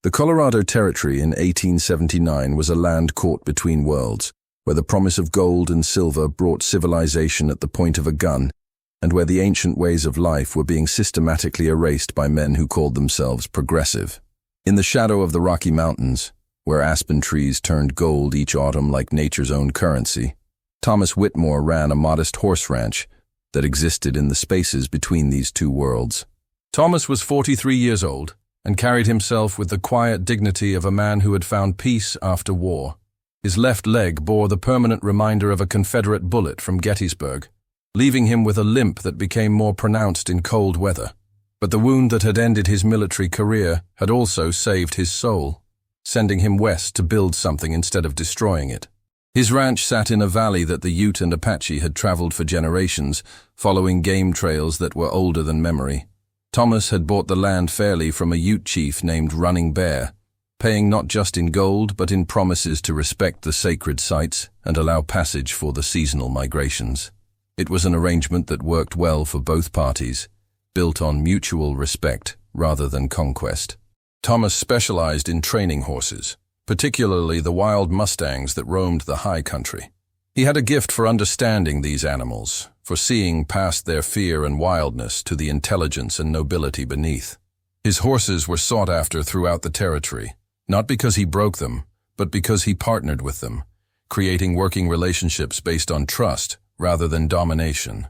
The Colorado Territory in 1879 was a land caught between worlds, where the promise of gold and silver brought civilization at the point of a gun, and where the ancient ways of life were being systematically erased by men who called themselves progressive. In the shadow of the Rocky Mountains, where aspen trees turned gold each autumn like nature's own currency, Thomas Whitmore ran a modest horse ranch that existed in the spaces between these two worlds. Thomas was 43 years old and carried himself with the quiet dignity of a man who had found peace after war. His left leg bore the permanent reminder of a Confederate bullet from Gettysburg, leaving him with a limp that became more pronounced in cold weather. But the wound that had ended his military career had also saved his soul, sending him west to build something instead of destroying it. His ranch sat in a valley that the Ute and Apache had traveled for generations, following game trails that were older than memory. Thomas had bought the land fairly from a Ute chief named Running Bear, paying not just in gold but in promises to respect the sacred sites and allow passage for the seasonal migrations. It was an arrangement that worked well for both parties, built on mutual respect rather than conquest. Thomas specialized in training horses, particularly the wild mustangs that roamed the high country. He had a gift for understanding these animals, for seeing past their fear and wildness to the intelligence and nobility beneath. His horses were sought after throughout the territory, not because he broke them, but because he partnered with them, creating working relationships based on trust rather than domination.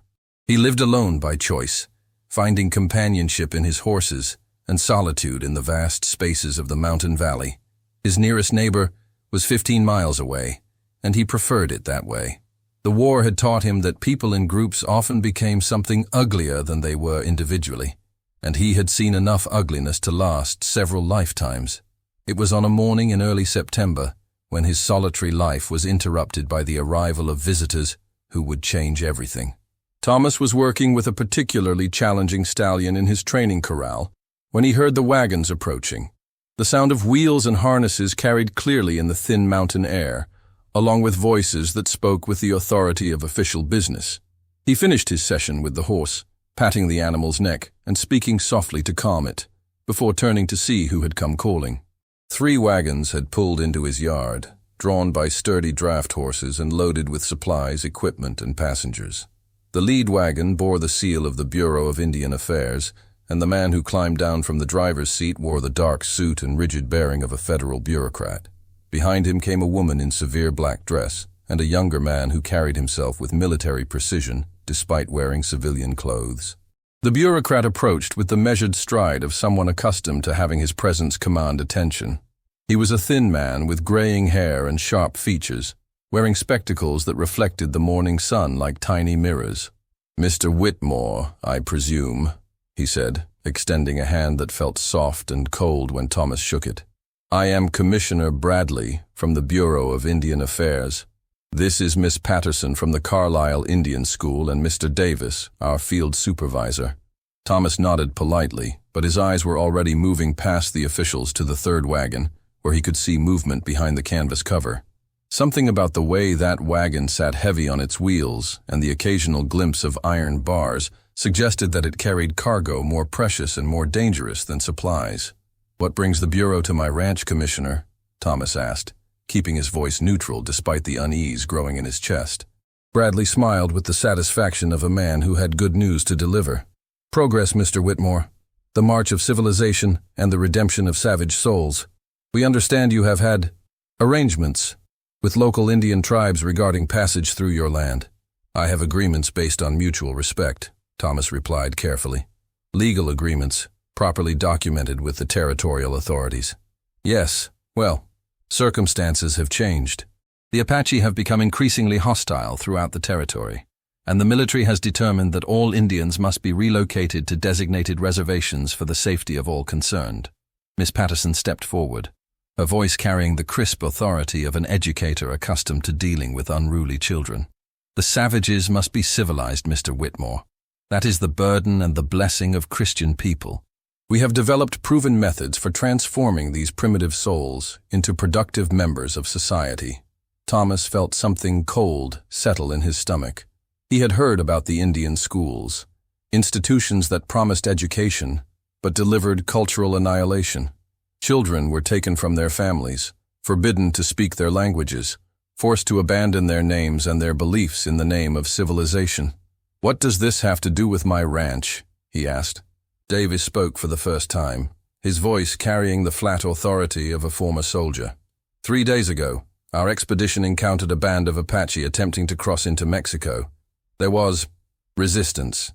He lived alone by choice, finding companionship in his horses and solitude in the vast spaces of the mountain valley. His nearest neighbor was 15 miles away, and he preferred it that way. The war had taught him that people in groups often became something uglier than they were individually, and he had seen enough ugliness to last several lifetimes. It was on a morning in early September when his solitary life was interrupted by the arrival of visitors who would change everything. Thomas was working with a particularly challenging stallion in his training corral when he heard the wagons approaching. The sound of wheels and harnesses carried clearly in the thin mountain air, along with voices that spoke with the authority of official business. He finished his session with the horse, patting the animal's neck and speaking softly to calm it, before turning to see who had come calling. 3 wagons had pulled into his yard, drawn by sturdy draft horses and loaded with supplies, equipment, and passengers. The lead wagon bore the seal of the Bureau of Indian Affairs, and the man who climbed down from the driver's seat wore the dark suit and rigid bearing of a federal bureaucrat. Behind him came a woman in severe black dress, and a younger man who carried himself with military precision, despite wearing civilian clothes. The bureaucrat approached with the measured stride of someone accustomed to having his presence command attention. He was a thin man with graying hair and sharp features, wearing spectacles that reflected the morning sun like tiny mirrors. "Mr. Whitmore, I presume," he said, extending a hand that felt soft and cold when Thomas shook it. "I am Commissioner Bradley from the Bureau of Indian Affairs. This is Miss Patterson from the Carlisle Indian School and Mr. Davis, our field supervisor." Thomas nodded politely, but his eyes were already moving past the officials to the 3rd wagon, where he could see movement behind the canvas cover. Something about the way that wagon sat heavy on its wheels and the occasional glimpse of iron bars suggested that it carried cargo more precious and more dangerous than supplies. "What brings the Bureau to my ranch, Commissioner?" Thomas asked, keeping his voice neutral despite the unease growing in his chest. Bradley smiled with the satisfaction of a man who had good news to deliver. "Progress, Mr. Whitmore. The march of civilization and the redemption of savage souls. We understand you have had arrangements with local Indian tribes regarding passage through your land." "I have agreements based on mutual respect," Thomas replied carefully. "Legal agreements, properly documented with the territorial authorities." "Yes, well, circumstances have changed. The Apache have become increasingly hostile throughout the territory, and the military has determined that all Indians must be relocated to designated reservations for the safety of all concerned." Miss Patterson stepped forward, her voice carrying the crisp authority of an educator accustomed to dealing with unruly children. "The savages must be civilized, Mr. Whitmore. That is the burden and the blessing of Christian people. We have developed proven methods for transforming these primitive souls into productive members of society." Thomas felt something cold settle in his stomach. He had heard about the Indian schools, institutions that promised education but delivered cultural annihilation. Children were taken from their families, forbidden to speak their languages, forced to abandon their names and their beliefs in the name of civilization. "What does this have to do with my ranch?" he asked. Davis spoke for the first time, his voice carrying the flat authority of a former soldier. 3 days ago, our expedition encountered a band of Apache attempting to cross into Mexico. There was resistance.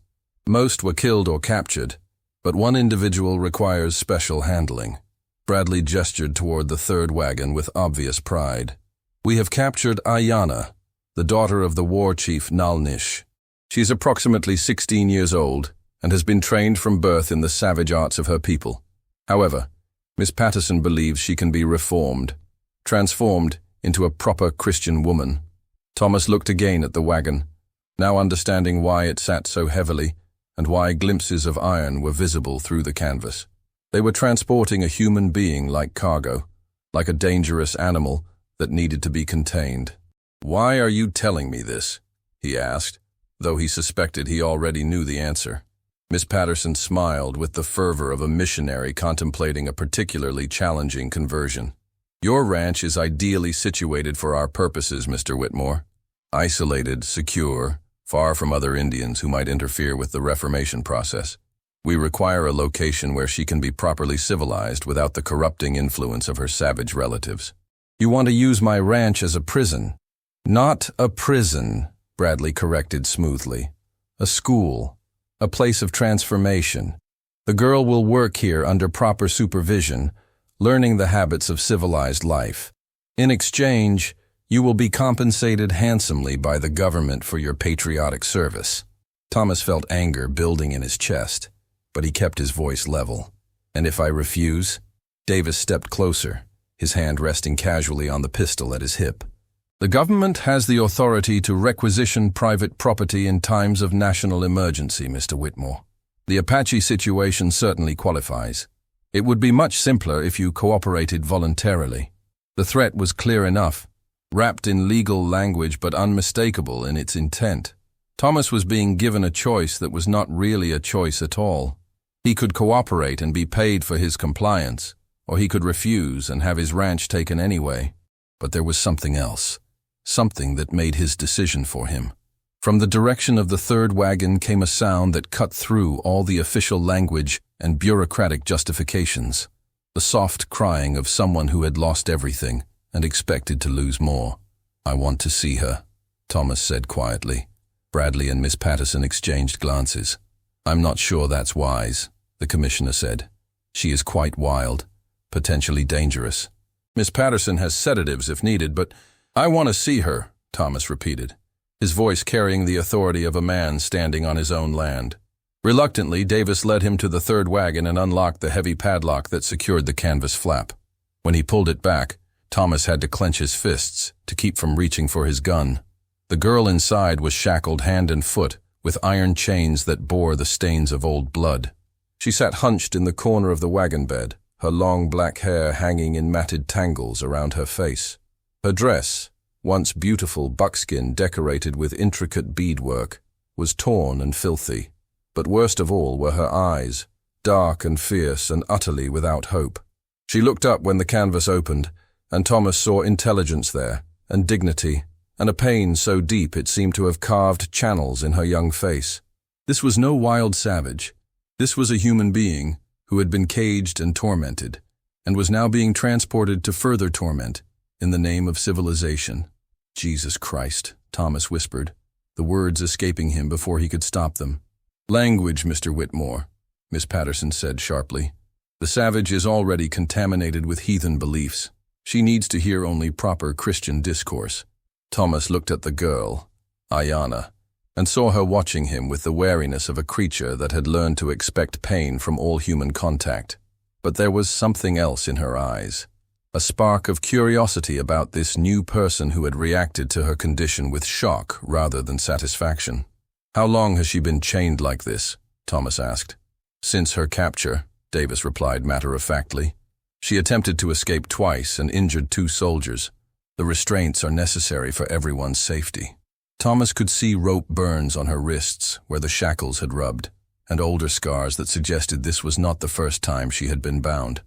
Most were killed or captured, but one individual requires special handling. Bradley gestured toward the third wagon with obvious pride. "We have captured Ayana, the daughter of the war chief Nalnish. She's approximately 16 years old and has been trained from birth in the savage arts of her people. However, Miss Patterson believes she can be reformed, transformed into a proper Christian woman." Thomas looked again at the wagon, now understanding why it sat so heavily and why glimpses of iron were visible through the canvas. They were transporting a human being like cargo, like a dangerous animal that needed to be contained. "Why are you telling me this?" he asked, though he suspected he already knew the answer. Miss Patterson smiled with the fervor of a missionary contemplating a particularly challenging conversion. "Your ranch is ideally situated for our purposes, Mr. Whitmore. Isolated, secure, far from other Indians who might interfere with the reformation process. We require a location where she can be properly civilized without the corrupting influence of her savage relatives." "You want to use my ranch as a prison?" "Not a prison," Bradley corrected smoothly. "A school. A place of transformation. The girl will work here under proper supervision, learning the habits of civilized life. In exchange, you will be compensated handsomely by the government for your patriotic service." Thomas felt anger building in his chest, but he kept his voice level. "And if I refuse?" Davis stepped closer, his hand resting casually on the pistol at his hip. "The government has the authority to requisition private property in times of national emergency, Mr. Whitmore. The Apache situation certainly qualifies. It would be much simpler if you cooperated voluntarily." The threat was clear enough, wrapped in legal language but unmistakable in its intent. Thomas was being given a choice that was not really a choice at all. He could cooperate and be paid for his compliance, or he could refuse and have his ranch taken anyway. But there was something else, something that made his decision for him. From the direction of the third wagon came a sound that cut through all the official language and bureaucratic justifications, the soft crying of someone who had lost everything and expected to lose more. "I want to see her," Thomas said quietly. Bradley and Miss Patterson exchanged glances. "I'm not sure that's wise," the commissioner said. "She is quite wild, potentially dangerous. Miss Patterson has sedatives if needed, but I want to see her," Thomas repeated, his voice carrying the authority of a man standing on his own land. Reluctantly, Davis led him to the third wagon and unlocked the heavy padlock that secured the canvas flap. When he pulled it back, Thomas had to clench his fists to keep from reaching for his gun. The girl inside was shackled hand and foot with iron chains that bore the stains of old blood. She sat hunched in the corner of the wagon bed, her long black hair hanging in matted tangles around her face. Her dress, once beautiful buckskin decorated with intricate beadwork, was torn and filthy. But worst of all were her eyes, dark and fierce and utterly without hope. She looked up when the canvas opened, and Thomas saw intelligence there, and dignity, and a pain so deep it seemed to have carved channels in her young face. This was no wild savage. This was a human being who had been caged and tormented, and was now being transported to further torment in the name of civilization. "Jesus Christ," Thomas whispered, the words escaping him before he could stop them. "Language, Mr. Whitmore," Miss Patterson said sharply. "The savage is already contaminated with heathen beliefs. She needs to hear only proper Christian discourse." Thomas looked at the girl, Ayana, and saw her watching him with the wariness of a creature that had learned to expect pain from all human contact. But there was something else in her eyes, a spark of curiosity about this new person who had reacted to her condition with shock rather than satisfaction. "How long has she been chained like this?" Thomas asked. "Since her capture," Davis replied matter-of-factly. "She attempted to escape twice and injured 2 soldiers. The restraints are necessary for everyone's safety." Thomas could see rope burns on her wrists where the shackles had rubbed, and older scars that suggested this was not the first time she had been bound.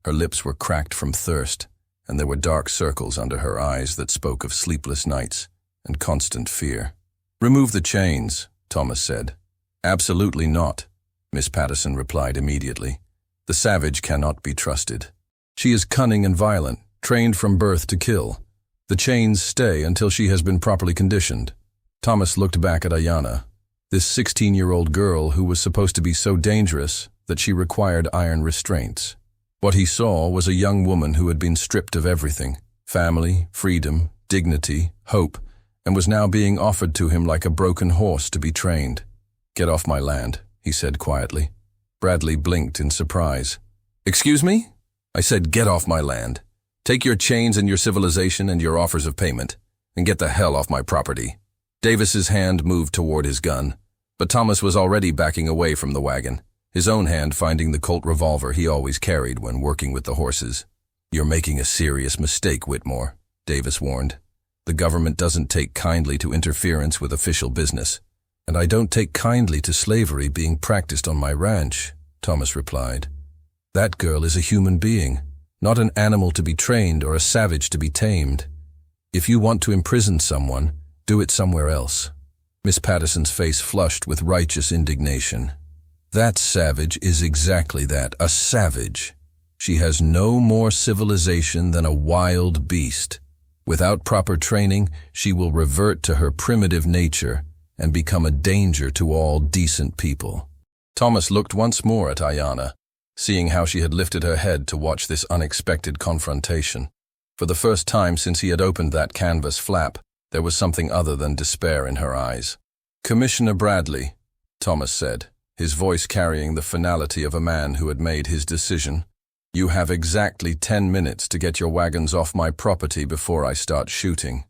Her lips were cracked from thirst, and there were dark circles under her eyes that spoke of sleepless nights and constant fear. "Remove the chains," Thomas said. "Absolutely not," Miss Patterson replied immediately. "The savage cannot be trusted. She is cunning and violent, trained from birth to kill. The chains stay until she has been properly conditioned." Thomas looked back at Ayanna, this 16-year-old girl who was supposed to be so dangerous that she required iron restraints. What he saw was a young woman who had been stripped of everything: family, freedom, dignity, hope, and was now being offered to him like a broken horse to be trained. "Get off my land," he said quietly. Bradley blinked in surprise. "Excuse me?" "I said get off my land. Take your chains and your civilization and your offers of payment, and get the hell off my property." Davis's hand moved toward his gun, but Thomas was already backing away from the wagon, his own hand finding the Colt revolver he always carried when working with the horses. "You're making a serious mistake, Whitmore," Davis warned. "The government doesn't take kindly to interference with official business, and I don't take kindly to slavery being practiced on my ranch," Thomas replied. "That girl is a human being, not an animal to be trained or a savage to be tamed. If you want to imprison someone, do it somewhere else." Miss Patterson's face flushed with righteous indignation. "That savage is exactly that, a savage. She has no more civilization than a wild beast. Without proper training, she will revert to her primitive nature and become a danger to all decent people." Thomas looked once more at Ayanna, seeing how she had lifted her head to watch this unexpected confrontation. For the first time since he had opened that canvas flap, there was something other than despair in her eyes. "Commissioner Bradley," Thomas said, his voice carrying the finality of a man who had made his decision, "you have exactly 10 minutes to get your wagons off my property before I start shooting.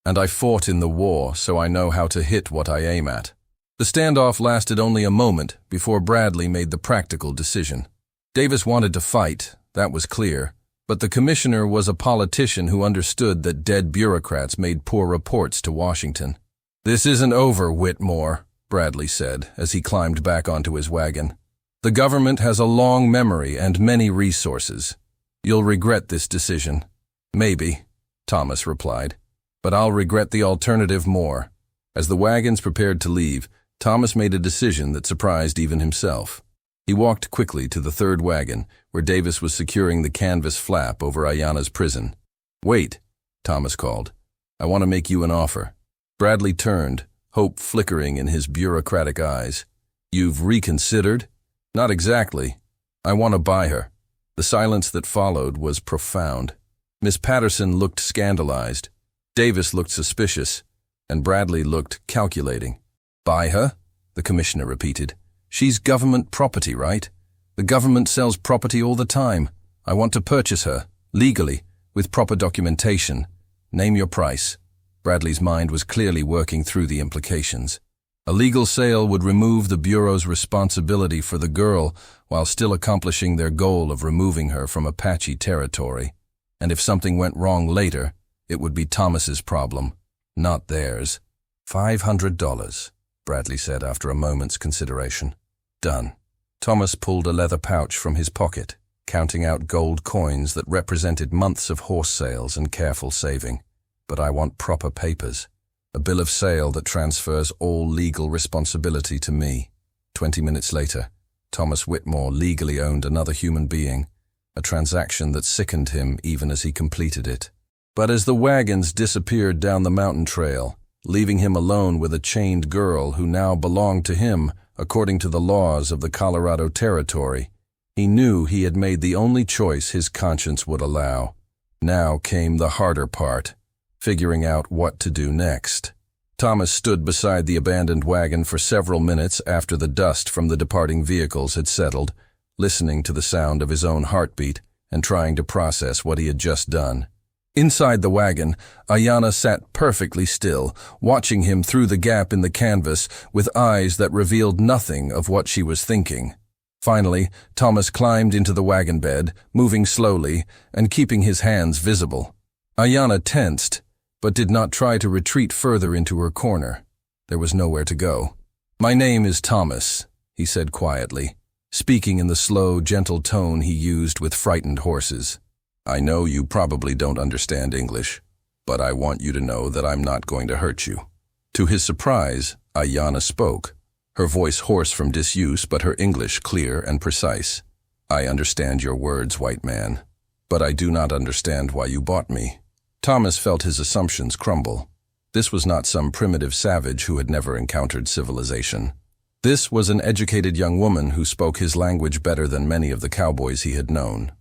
And I fought in the war, so I know how to hit what I aim at." The standoff lasted only a moment before Bradley made the practical decision. Davis wanted to fight, that was clear, but the commissioner was a politician who understood that dead bureaucrats made poor reports to Washington. "This isn't over, Whitmore," Bradley said as he climbed back onto his wagon. "The government has a long memory and many resources. You'll regret this decision." "Maybe," Thomas replied, "but I'll regret the alternative more." As the wagons prepared to leave, Thomas made a decision that surprised even himself. He walked quickly to the third wagon, where Davis was securing the canvas flap over Ayanna's prison. "Wait," Thomas called. "I want to make you an offer." Bradley turned, hope flickering in his bureaucratic eyes. "You've reconsidered?" "Not exactly. I want to buy her." The silence that followed was profound. Miss Patterson looked scandalized. Davis looked suspicious, and Bradley looked calculating. "Buy her?" the commissioner repeated. "She's government property, right? The government sells property all the time. I want to purchase her, legally, with proper documentation. Name your price." Bradley's mind was clearly working through the implications. A legal sale would remove the Bureau's responsibility for the girl while still accomplishing their goal of removing her from Apache territory. And if something went wrong later, it would be Thomas's problem, not theirs. $500, Bradley said after a moment's consideration. "Done." Thomas pulled a leather pouch from his pocket, counting out gold coins that represented months of horse sales and careful saving. "But I want proper papers. A bill of sale that transfers all legal responsibility to me." 20 minutes later, Thomas Whitmore legally owned another human being, a transaction that sickened him even as he completed it. But as the wagons disappeared down the mountain trail, leaving him alone with a chained girl who now belonged to him according to the laws of the Colorado Territory, he knew he had made the only choice his conscience would allow. Now came the harder part, figuring out what to do next. Thomas stood beside the abandoned wagon for several minutes after the dust from the departing vehicles had settled, listening to the sound of his own heartbeat and trying to process what he had just done. Inside the wagon, Ayanna sat perfectly still, watching him through the gap in the canvas with eyes that revealed nothing of what she was thinking. Finally, Thomas climbed into the wagon bed, moving slowly and keeping his hands visible. Ayanna tensed, but did not try to retreat further into her corner. There was nowhere to go. "My name is Thomas," he said quietly. speaking in the slow, gentle tone he used with frightened horses. "I know you probably don't understand English, but I want you to know that I'm not going to hurt you." To his surprise, Ayanna spoke, her voice hoarse from disuse but her English clear and precise. "I understand your words, white man, but I do not understand why you bought me." Thomas felt his assumptions crumble. This was not some primitive savage who had never encountered civilization. This was an educated young woman who spoke his language better than many of the cowboys he had known.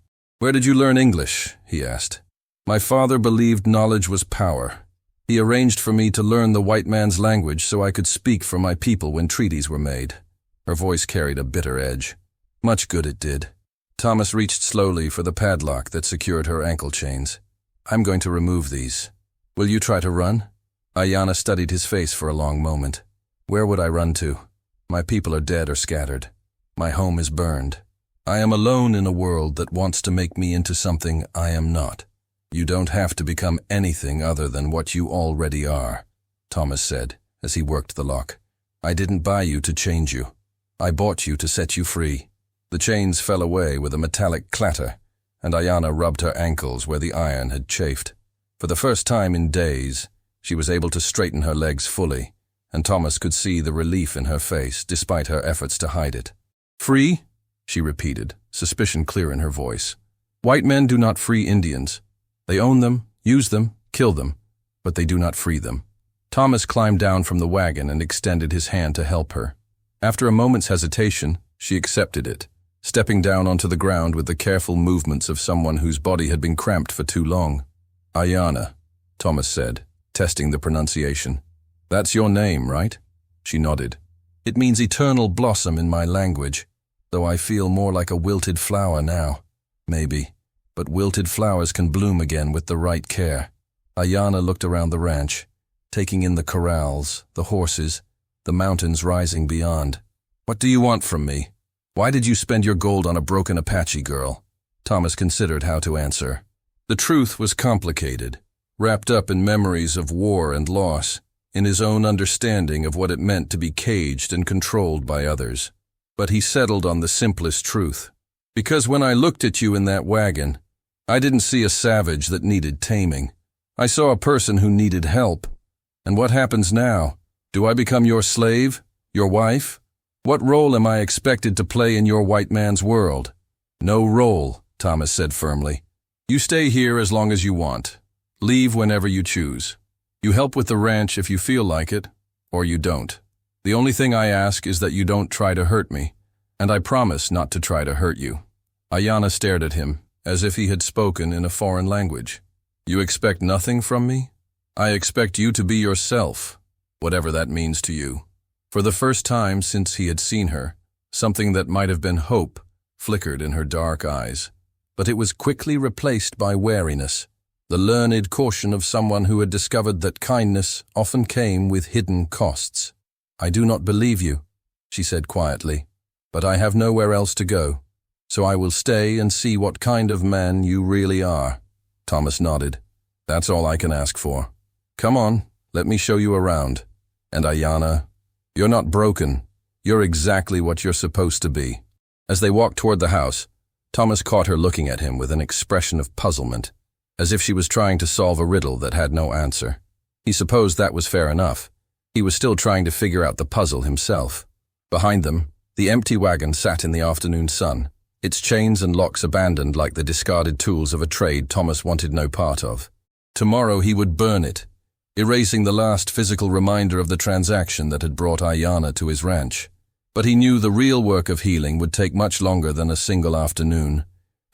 "Where did you learn English?" he asked. "My father believed knowledge was power. He arranged for me to learn the white man's language so I could speak for my people when treaties were made." Her voice carried a bitter edge. Much good it did. Thomas reached slowly for the padlock that secured her ankle chains. "I'm going to remove these. Will you try to run?" Ayanna studied his face for a long moment. "Where would I run to? My people are dead or scattered. My home is burned. I am alone in a world that wants to make me into something I am not." "You don't have to become anything other than what you already are," Thomas said as he worked the lock. "I didn't buy you to change you. I bought you to set you free." The chains fell away with a metallic clatter, and Ayanna rubbed her ankles where the iron had chafed. For the first time in days, she was able to straighten her legs fully, and Thomas could see the relief in her face despite her efforts to hide it. "Free?" she repeated, suspicion clear in her voice. "White men do not free Indians. They own them, use them, kill them, but they do not free them." Thomas climbed down from the wagon and extended his hand to help her. After a moment's hesitation, she accepted it, stepping down onto the ground with the careful movements of someone whose body had been cramped for too long. "Ayanna," Thomas said, testing the pronunciation. "That's your name, right?" She nodded. "It means eternal blossom in my language, though I feel more like a wilted flower now. Maybe, but wilted flowers can bloom again with the right care." Ayanna looked around the ranch, taking in the corrals, the horses, the mountains rising beyond. "What do you want from me? Why did you spend your gold on a broken Apache girl?" Thomas considered how to answer. The truth was complicated, wrapped up in memories of war and loss, in his own understanding of what it meant to be caged and controlled by others. But he settled on the simplest truth. "Because when I looked at you in that wagon, I didn't see a savage that needed taming. I saw a person who needed help. And what happens now? Do I become your slave? Your wife? What role am I expected to play in your white man's world?" "No role," Thomas said firmly. "You stay here as long as you want. Leave whenever you choose. You help with the ranch if you feel like it, or you don't. The only thing I ask is that you don't try to hurt me, and I promise not to try to hurt you." Ayanna stared at him, as if he had spoken in a foreign language. "You expect nothing from me? I expect you to be yourself, whatever that means to you." For the first time since he had seen her, something that might have been hope flickered in her dark eyes, but it was quickly replaced by wariness, the learned caution of someone who had discovered that kindness often came with hidden costs. "I do not believe you," she said quietly, "but I have nowhere else to go, so I will stay and see what kind of man you really are." Thomas nodded. "That's all I can ask for. Come on, let me show you around. And Ayanna, you're not broken. You're exactly what you're supposed to be." As they walked toward the house, Thomas caught her looking at him with an expression of puzzlement, as if she was trying to solve a riddle that had no answer. He supposed that was fair enough. He was still trying to figure out the puzzle himself. Behind them, the empty wagon sat in the afternoon sun, its chains and locks abandoned like the discarded tools of a trade Thomas wanted no part of. Tomorrow he would burn it, erasing the last physical reminder of the transaction that had brought Ayanna to his ranch. But he knew the real work of healing would take much longer than a single afternoon,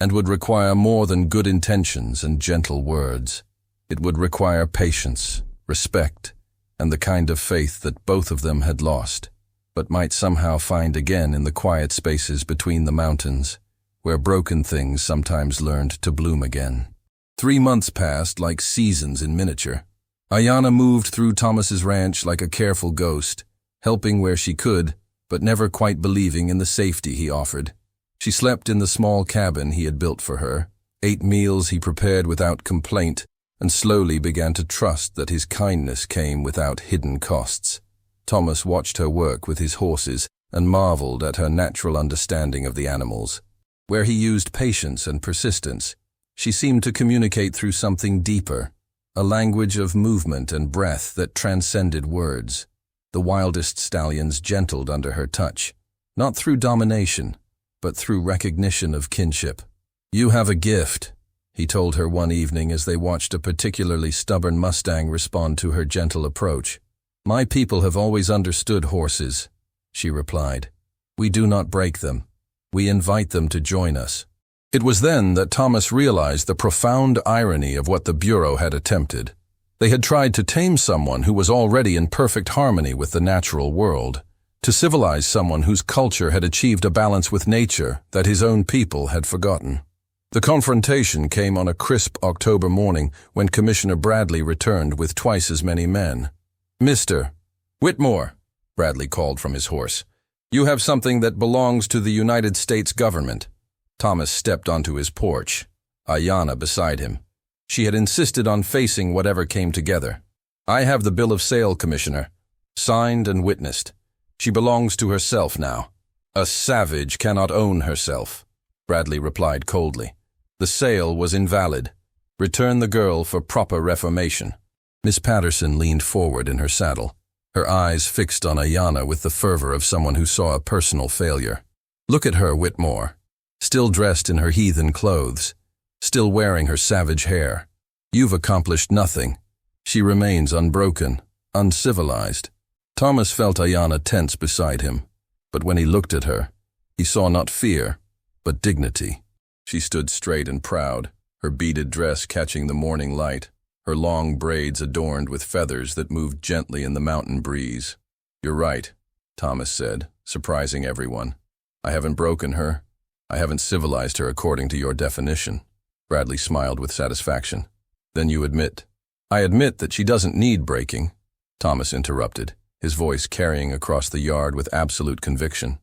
and would require more than good intentions and gentle words. It would require patience, respect, and the kind of faith that both of them had lost, but might somehow find again in the quiet spaces between the mountains, where broken things sometimes learned to bloom again. 3 months passed like seasons in miniature. Ayanna moved through Thomas's ranch like a careful ghost, helping where she could, but never quite believing in the safety he offered. She slept in the small cabin he had built for her, ate meals he prepared without complaint, and slowly began to trust that his kindness came without hidden costs. Thomas watched her work with his horses, and marveled at her natural understanding of the animals. Where he used patience and persistence, she seemed to communicate through something deeper, a language of movement and breath that transcended words. The wildest stallions gentled under her touch, not through domination, but through recognition of kinship. "You have a gift," he told her one evening as they watched a particularly stubborn Mustang respond to her gentle approach. "My people have always understood horses," she replied. "We do not break them. We invite them to join us." It was then that Thomas realized the profound irony of what the Bureau had attempted. They had tried to tame someone who was already in perfect harmony with the natural world, to civilize someone whose culture had achieved a balance with nature that his own people had forgotten. The confrontation came on a crisp October morning when Commissioner Bradley returned with twice as many men. "Mr. Whitmore," Bradley called from his horse, "you have something that belongs to the United States government." Thomas stepped onto his porch, Ayanna beside him. She had insisted on facing whatever came together. "I have the bill of sale, Commissioner, signed and witnessed. She belongs to herself now." "A savage cannot own herself," Bradley replied coldly. "The sale was invalid. Return the girl for proper reformation." Miss Patterson leaned forward in her saddle, her eyes fixed on Ayanna with the fervor of someone who saw a personal failure. "Look at her, Whitmore. Still dressed in her heathen clothes, still wearing her savage hair. You've accomplished nothing. She remains unbroken, uncivilized." Thomas felt Ayanna tense beside him, but when he looked at her, he saw not fear, but dignity. She stood straight and proud, her beaded dress catching the morning light, her long braids adorned with feathers that moved gently in the mountain breeze. "You're right," Thomas said, surprising everyone. "I haven't broken her. I haven't civilized her according to your definition." Bradley smiled with satisfaction. "Then you admit—" "I admit that she doesn't need breaking," Thomas interrupted, his voice carrying across the yard with absolute conviction.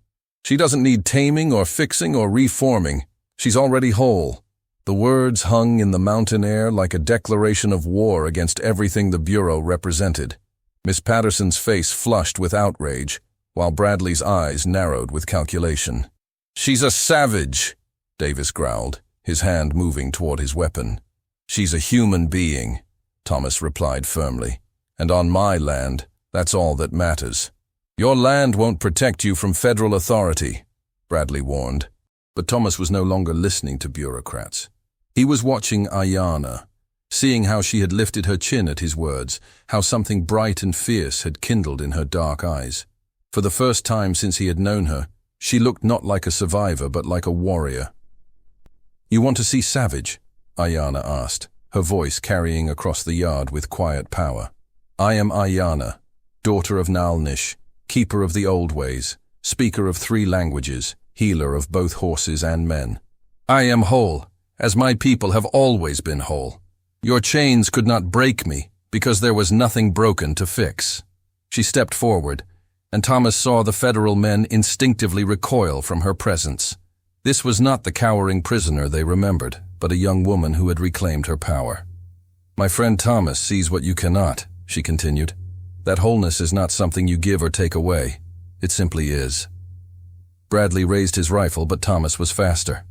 "She doesn't need taming or fixing or reforming. She's already whole." The words hung in the mountain air like a declaration of war against everything the Bureau represented. Miss Patterson's face flushed with outrage, while Bradley's eyes narrowed with calculation. "She's a savage," Davis growled, his hand moving toward his weapon. "She's a human being," Thomas replied firmly. "And on my land, that's all that matters." "Your land won't protect you from federal authority," Bradley warned. But Thomas was no longer listening to bureaucrats. He was watching Ayanna, seeing how she had lifted her chin at his words, how something bright and fierce had kindled in her dark eyes. For the first time since he had known her, she looked not like a survivor but like a warrior. "You want to see Savage?" Ayanna asked, her voice carrying across the yard with quiet power. "I am Ayanna, daughter of Nalnish, keeper of the old ways, speaker of 3 languages, healer of both horses and men. I am whole, as my people have always been whole. Your chains could not break me, because there was nothing broken to fix." She stepped forward, and Thomas saw the federal men instinctively recoil from her presence. This was not the cowering prisoner they remembered, but a young woman who had reclaimed her power. "My friend Thomas sees what you cannot," she continued. "That wholeness is not something you give or take away. It simply is." Bradley raised his rifle, but Thomas was faster.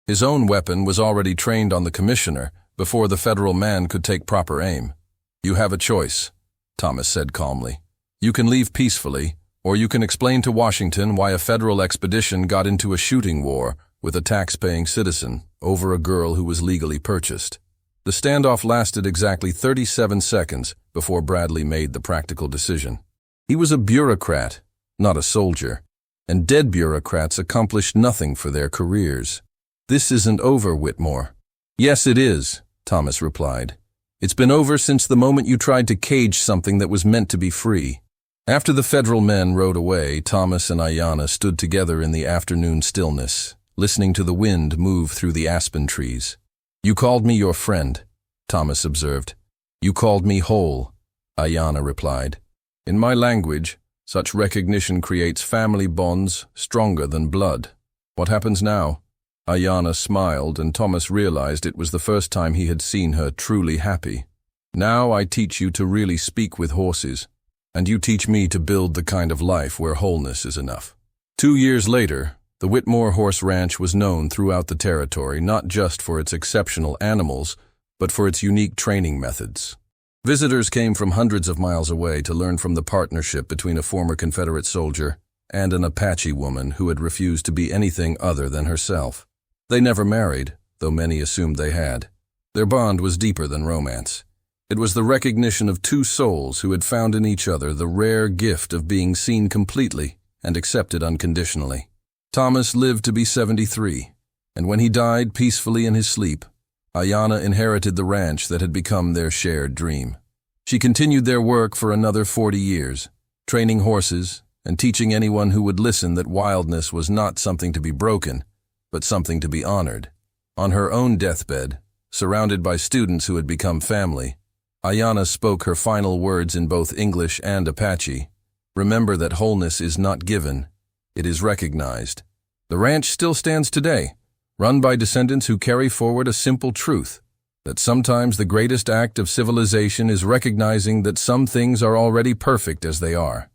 His own weapon was already trained on the commissioner before the federal man could take proper aim. "You have a choice," Thomas said calmly. "You can leave peacefully, or you can explain to Washington why a federal expedition got into a shooting war with a tax-paying citizen over a girl who was legally purchased." The standoff lasted exactly 37 seconds before Bradley made the practical decision. He was a bureaucrat, not a soldier, and dead bureaucrats accomplished nothing for their careers. "This isn't over, Whitmore." "Yes, it is," Thomas replied. "It's been over since the moment you tried to cage something that was meant to be free." After the federal men rode away, Thomas and Ayanna stood together in the afternoon stillness, listening to the wind move through the aspen trees. "You called me your friend," Thomas observed. "You called me whole," Ayanna replied. "In my language, such recognition creates family bonds stronger than blood. What happens now?" Ayanna smiled, and Thomas realized it was the first time he had seen her truly happy. "Now I teach you to really speak with horses, and you teach me to build the kind of life where wholeness is enough." 2 years later, the Whitmore Horse Ranch was known throughout the territory not just for its exceptional animals, but for its unique training methods. Visitors came from hundreds of miles away to learn from the partnership between a former Confederate soldier and an Apache woman who had refused to be anything other than herself. They never married, though many assumed they had. Their bond was deeper than romance. It was the recognition of two souls who had found in each other the rare gift of being seen completely and accepted unconditionally. Thomas lived to be 73, and when he died peacefully in his sleep, Ayanna inherited the ranch that had become their shared dream. She continued their work for another 40 years, training horses and teaching anyone who would listen that wildness was not something to be broken, but something to be honored. On her own deathbed, surrounded by students who had become family, Ayanna spoke her final words in both English and Apache. Remember that wholeness is not given, it is recognized. The ranch still stands today, run by descendants who carry forward a simple truth, that sometimes the greatest act of civilization is recognizing that some things are already perfect as they are.